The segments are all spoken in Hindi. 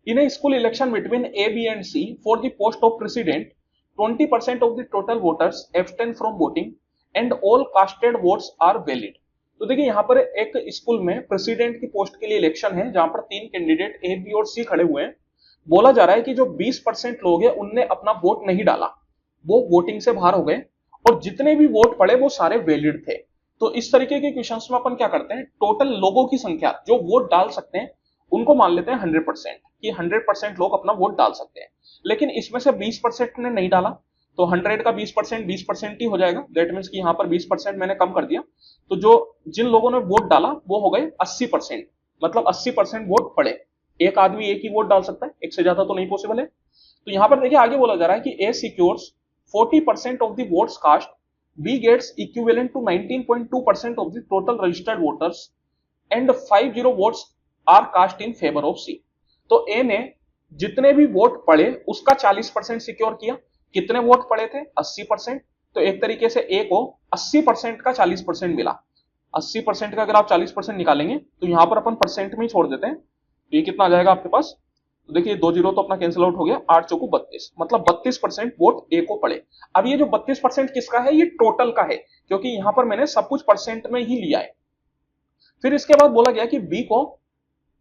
In a school election between A, B and C for the post of president, 20% of the total voters abstain from voting and all casted votes are valid. तो देखिए यहाँ पर एक स्कूल में प्रेसिडेंट की पोस्ट के लिए इलेक्शन है जहां पर तीन कैंडिडेट ए, बी और सी खड़े हुए हैं। बोला जा रहा है कि जो 20% लोग हैं उनने अपना वोट नहीं डाला, वो वोटिंग से बाहर हो गए और जितने भी वोट पड़े वो सारे वैलिड थे। तो इस तरीके के क्वेश्चंस में अपन क्या करते हैं, टोटल लोगों की संख्या जो वोट डाल सकते हैं उनको मान लेते हैं 100% कि 100% लोग अपना वोट डाल सकते हैं। लेकिन इसमें से 20% ने नहीं डाला तो 100 का 20% 20% ही हो जाएगा। दैट मीन्स कि यहाँ पर 20% मैंने कम कर दिया, तो जो जिन लोगों ने वोट डाला वो हो गए 80%, मतलब 80% वोट पड़े। एक आदमी एक ही वोट डाल सकता है, एक से ज्यादा तो नहीं पॉसिबल है। तो यहां पर देखिए आगे बोला जा रहा है कि A secures 40% of the votes cast, B gets equivalent to 19.2% of the total registered voters and 50 votes are cast in favour of C. तो ए ने जितने भी वोट पड़े उसका 40% सिक्योर किया। कितने वोट पड़े थे? 80%। तो एक तरीके से ए को 80% का 40% मिला। 80% का अगर आप 40% निकालेंगे तो यहां पर अपन परसेंट में ही छोड़ देते हैं, तो ये कितना आ जाएगा आपके पास? तो देखिए 2 जीरो तो अपना कैंसिल आउट हो गया, 8 चौको 32, मतलब 32% वोट ए को पड़े। अब ये जो 32% किसका है? ये टोटल का है, क्योंकि यहां पर मैंने सब कुछ परसेंट में ही लिया है। फिर इसके बाद बोला गया कि बी को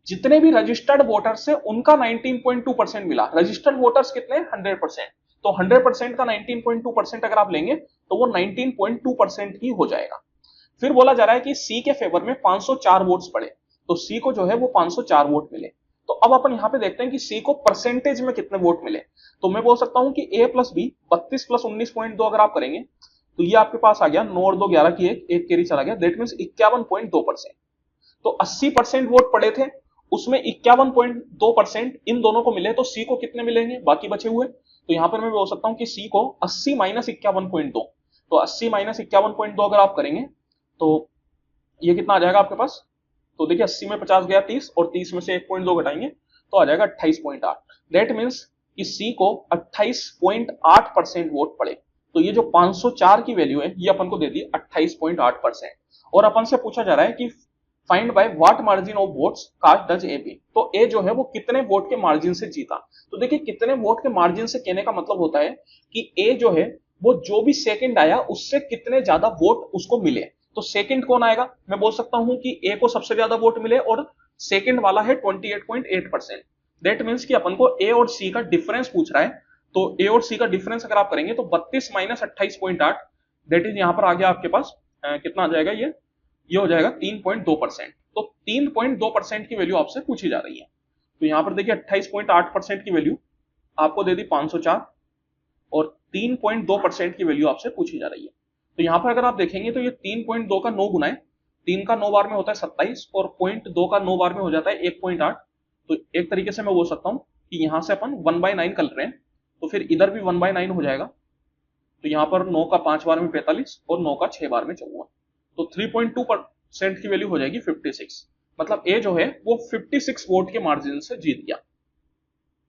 जितने भी रजिस्टर्ड वोटर्स है उनका 19.2% मिला। रजिस्टर्ड वोटर्स कितने? 100%। तो 100% का 19.2% अगर आप लेंगे तो वो 19.2% ही हो जाएगा। फिर बोला जा रहा है कि सी के फेवर में 504 वोट्स पड़े, तो सी को जो है वो 504 वोट मिले। तो अब अपन यहां पे देखते हैं कि सी को परसेंटेज में कितने वोट मिले। तो मैं बोल सकता हूं कि ए प्लस बी 32 प्लस 19.2 अगर आप करेंगे तो ये आपके पास आ गया 9 और 2 11 की एक कैरी चला गया, दैट मीन्स 51.2%। तो 80% वोट पड़े थे, उसमें 51.2% इन दोनों को मिले, तो सी को कितने मिलेंगे बाकी बचे हुए? तो यहां पर मैं बोल सकता हूं कि सी को 80 माइनस 51.2, तो 80 माइनस 51.2 अगर आप करेंगे तो ये कितना आ जाएगा आपके पास? तो देखिए 80 में 50 गया 30 और 30 में से 1.2 घटाएंगे तो आ जाएगा 28.8। दैट मीन्स कि सी को 28.8% वोट पड़े। तो ये जो 504 की वैल्यू है ये अपन को दे दी 28.8%। और अपन से पूछा जा रहा है कि find by what margin of votes cast does A B. तो ए जो है वो कितने वोट के मार्जिन से जीता। तो देखिए कितने वोट के मार्जिन से कहने का मतलब होता है कि ए जो है वो जो भी सेकंड आया उससे कितने ज्यादा वोट उसको मिले। तो सेकंड कौन आएगा? मैं बोल सकता हूं कि ए को सबसे ज्यादा वोट मिले और सेकंड वाला है 28.8%। दैट मीन्स कि अपन को ए और सी का डिफरेंस पूछ रहा है। तो ए और सी का डिफरेंस अगर आप करेंगे तो 32 माइनस 28.8, दैट इज यहां पर आ गया आपके पास कितना आ जाएगा? ये हो जाएगा 3.2%। तो 3.2% की वैल्यू आपसे पूछी जा रही है। तो यहां पर देखिए 28.8% की वैल्यू आपको दे दी 504 और 3.2% की वैल्यू आपसे पूछी जा रही है। तो यहां पर अगर आप देखेंगे तो ये 3.2 का 9 गुना है, 3 का 9 बार में होता है 27 और 0.2 का 9 बार में हो जाता है 1.8। तो एक तरीके से मैं बोल सकता हूं कि यहां से अपन 1/9 कर रहे हैं, तो फिर इधर भी 1/9 हो जाएगा। तो यहां पर 9 का 5 बार में 45 और 9 का 6 बार में 54, तो 3.2% की वैल्यू हो जाएगी 56। मतलब ए जो है वो 56 वोट के मार्जिन से जीत गया।